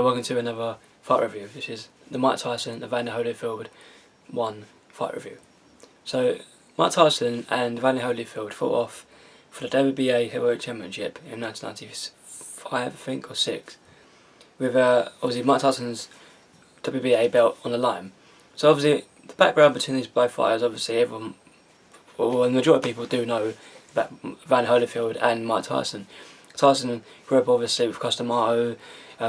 Welcome to another fight review. This is the Mike Tyson Evander Holyfield 1 fight review. So, Mike Tyson and Evander Holyfield fought off for the WBA Heavyweight Championship in 1995, I think, or 6, with obviously Mike Tyson's WBA belt on the line. So obviously the background between these both fighters, obviously everyone, well, the majority of people do know about Evander Holyfield and Mike Tyson. Tyson grew up obviously with Costamato,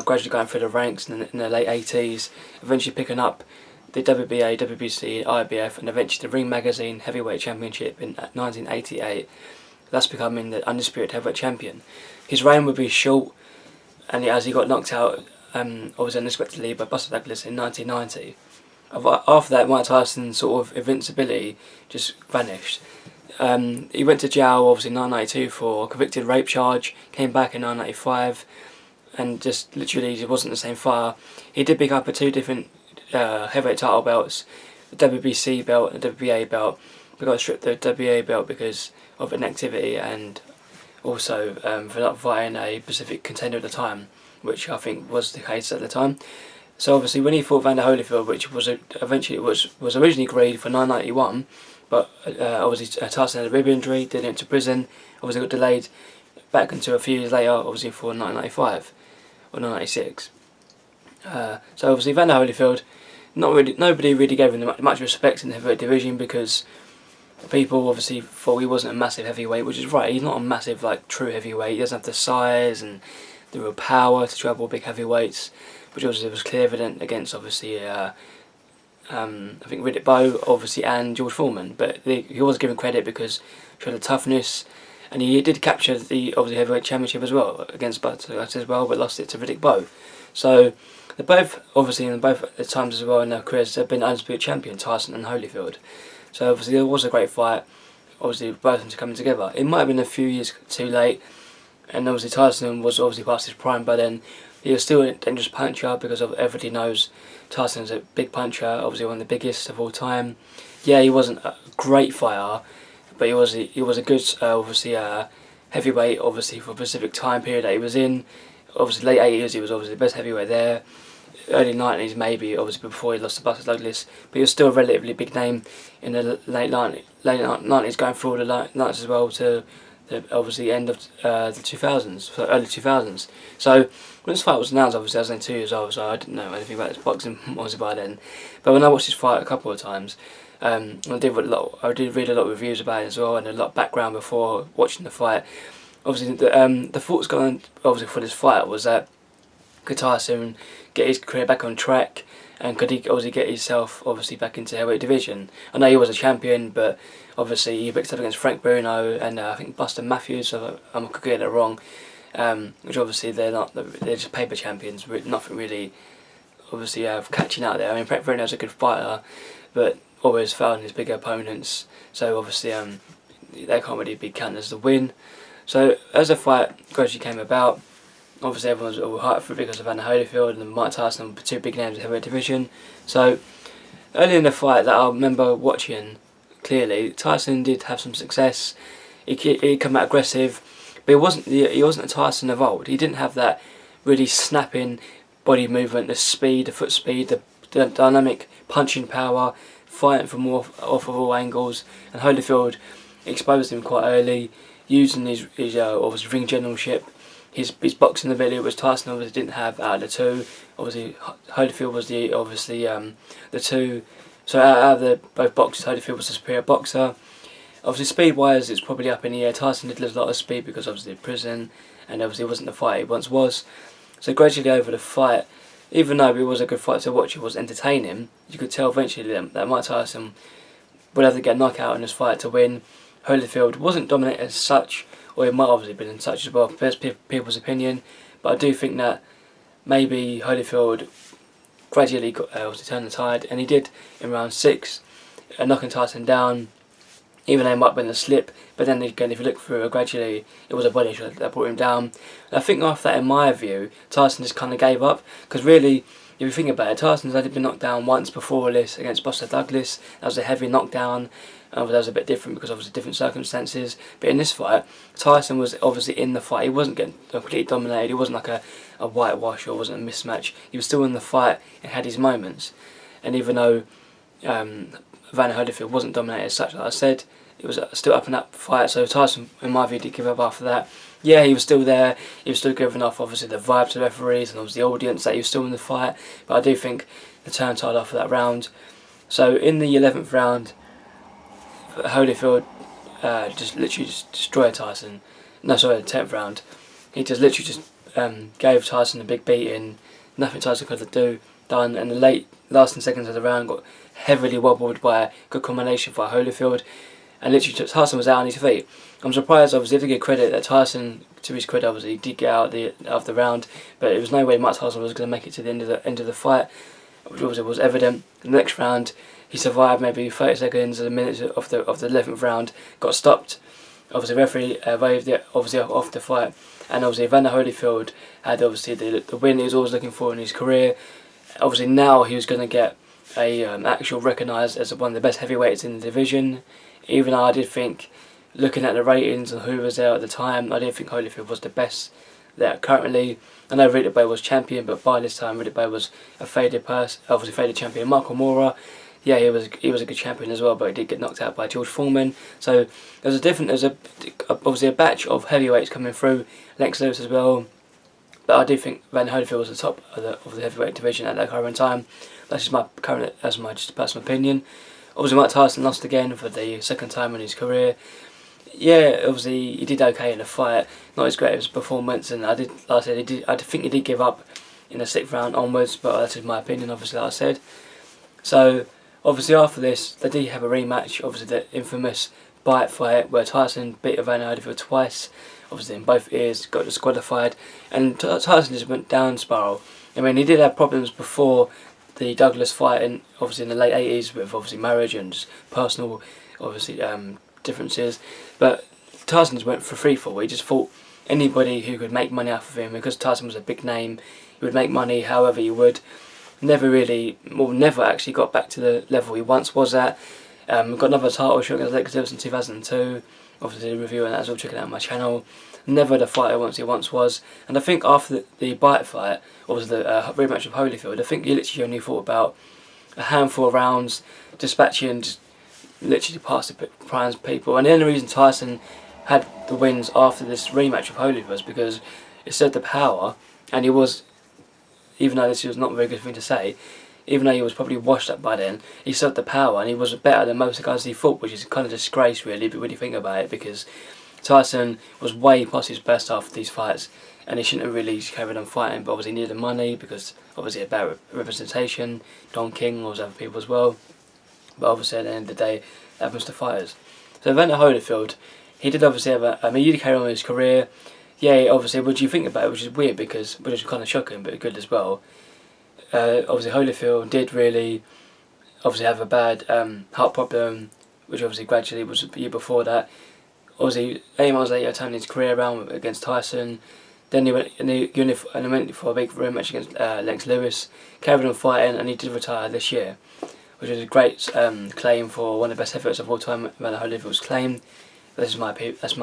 gradually going through the ranks in the late 80s, eventually picking up the WBA, WBC, IBF, and eventually the Ring Magazine Heavyweight Championship in 1988, thus becoming the undisputed heavyweight champion. His reign would be short, and as he got knocked out, obviously unexpectedly, by Buster Douglas in 1990. After that, Mike Tyson's sort of invincibility just vanished. He went to jail obviously in 1992 for a convicted rape charge, came back in 1995, and just literally just wasn't the same fighter. He did pick up two different heavyweight title belts, the WBC belt and the WBA belt, but got stripped the WBA belt because of inactivity and also for not fighting a specific contender at the time, which I think was the case at the time. So obviously when he fought Evander Holyfield, which was eventually was originally agreed for 1991, but obviously Tyson had a rib injury, did it to prison, obviously got delayed back until a few years later, obviously for 1995 or 1996. So obviously Evander Holyfield, nobody really gave him much respect in the heavyweight division because people obviously thought he wasn't a massive heavyweight, which is right. He's not a massive true heavyweight. He doesn't have the size and the real power to travel big heavyweights, which obviously was clear evident against obviously I think Riddick Bowe obviously and George Foreman, but he was given credit because he showed the toughness, and he did capture the obviously heavyweight championship as well against Buster as well, but lost it to Riddick Bowe. So they both obviously in both times as well in their careers have been undisputed champion, Tyson and Holyfield. So obviously it was a great fight. Obviously both of them coming together. It might have been a few years too late, and obviously Tyson was obviously past his prime by then. He was still a dangerous puncher because everybody knows Tyson's a big puncher, obviously one of the biggest of all time. Yeah, he wasn't a great fighter, but he was a good obviously heavyweight obviously for a specific time period that he was in. Obviously late 80s he was obviously the best heavyweight there. Early 90s maybe, obviously before he lost to Buster Douglas, but he was still a relatively big name in the late 90s, going through all the 90s as well to the obviously end of the 2000s, so early 2000s. So when this fight was announced, obviously I was only 2 years old, so I didn't know anything about this boxing obviously by then. But when I watched this fight a couple of times, I did read a lot of reviews about it as well, and a lot of background before watching the fight. Obviously the thoughts going obviously for this fight was that could Tyson get his career back on track, and could he obviously get himself obviously back into the heavyweight division? I know he was a champion, but obviously he picked up against Frank Bruno and I think Buster Matthews, so I could get it wrong, which obviously they're just paper champions, nothing really obviously catching out there. I mean, Frank Bruno's a good fighter, but always found his bigger opponents, so obviously they can't really be counted as the win. So as the fight gradually came about, obviously everyone was all hyped for it because of Evander Holyfield and Mike Tyson, two big names in the heavyweight division. So early in the fight that I remember watching clearly, Tyson did have some success. He came out aggressive, but he wasn't a Tyson of old. He didn't have that really snapping body movement, the speed, the foot speed, the dynamic punching power, fighting from off of all angles. And Holyfield exposed him quite early, using his obviously ring generalship. His boxing ability, which Tyson obviously didn't have out of the two. Obviously Holyfield was the two. So out of the both boxers, Holyfield was the superior boxer. Obviously speed wise it's probably up in the air. Tyson did lose a lot of speed because obviously prison, and obviously it wasn't the fight he once was. So gradually over the fight, even though it was a good fight to watch, it was entertaining, you could tell eventually that Mike Tyson would have to get a knockout in this fight to win. Holyfield wasn't dominant as such, or it might obviously have been in such as well, that's people's opinion, but I do think that maybe Holyfield gradually obviously turned the tide, and he did in round 6, knocking Tyson down, even though it might have been a slip, but then again if you look through it gradually, it was a body shot that brought him down. And I think after that, in my view, Tyson just kind of gave up, because really, if you think about it, Tyson's only been knocked down once before this against Buster Douglas. That was a heavy knockdown. That was a bit different because obviously different circumstances. But in this fight, Tyson was obviously in the fight. He wasn't getting completely dominated. He wasn't like a a whitewash or wasn't a mismatch. He was still in the fight and had his moments. And even though Evander Holyfield wasn't dominated as such, like I said, it was still up and up fight. So Tyson, in my view, did give up after that. Yeah, he was still there. He was still giving off, obviously, the vibe to the referees and obviously the audience that he was still in the fight. But I do think the turn tide after that round. So in the 11th round, Holyfield just literally destroyed Tyson. No, sorry, the 10th round. He just literally gave Tyson a big beating. Nothing Tyson could done. And the last 10 seconds of the round got heavily wobbled by a good combination by Holyfield. And literally Tyson was out on his feet. I'm surprised, obviously, to give credit that Tyson, to his credit, obviously, he did get out of the round. But it was no way Mike Tyson was going to make it to the end of the fight, which obviously was evident. The next round, he survived maybe 30 seconds or a minute of the 11th round, got stopped. Obviously, the referee waved it obviously off the fight, and obviously Evander Holyfield had obviously the win he was always looking for in his career. Obviously, now he was going to get a actual recognised as one of the best heavyweights in the division. Even though I did think, looking at the ratings and who was there at the time, I did think Holyfield was the best there currently. I know Riddick Bowe was champion, but by this time Riddick Bowe was a faded person, obviously faded champion. Michael Moorer, yeah, he was a good champion as well, but he did get knocked out by George Foreman. So there's obviously a batch of heavyweights coming through, Lex Lewis as well. But I do think Evander Holyfield was the top of the heavyweight division at that current time. That's just my just personal opinion. Obviously, Mike Tyson lost again for the second time in his career. Yeah, obviously he did okay in the fight, not as great as his performance, and I think he did give up in the 6th round onwards, but that's just my opinion, obviously, like I said. So obviously after this, they did have a rematch, obviously the infamous bite fight where Tyson beat Evander Holyfield twice, obviously in both ears, got disqualified, and Tyson just went down spiral. I mean, he did have problems before the Douglas fight, and obviously in the late 80s with obviously marriage and just personal, obviously differences, but Tyson just went for free fall. He just thought anybody who could make money off of him, because Tyson was a big name, he would make money however he would. Never actually got back to the level he once was at. Got another title shot against Lex Lewis in 2002. Obviously, the review and that's all checking out on my channel. Never the fighter he once was. And I think after the bite fight, or was the rematch of Holyfield, I think he literally only fought about a handful of rounds, dispatching just literally past the prime people. And the only reason Tyson had the wins after this rematch of Holyfield was because it said the power, and he was, even though this was not a very good thing to say, even though he was probably washed up by then, he still had the power and he was better than most of the guys he fought, which is kind of a disgrace really, but when you think about it, because Tyson was way past his best after these fights and he shouldn't have really carried on fighting, but obviously he needed the money because obviously a better representation, Don King, was other people as well, but obviously at the end of the day, that happens to fighters. So Evander Holyfield, he did obviously have he did carry on with his career. Yeah, obviously, what do you think about it? Which is weird which is kind of shocking, but good as well. Obviously, Holyfield did really, obviously, have a bad heart problem, which obviously gradually was the year before that. Obviously, 8 months later, turned his career around against Tyson. Then he went for a big rematch against Lex Lewis, carried on fighting, and he did retire this year, which is a great claim for one of the best heavyweights of all time. Evander Holyfield's claim. That's my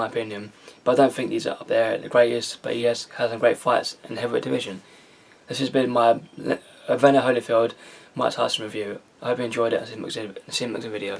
opinion. But I don't think these are up there the greatest, but he has some great fights in the heavyweight division. This has been my Evander Holyfield Mike Tyson review. I hope you enjoyed it and see you in the next video.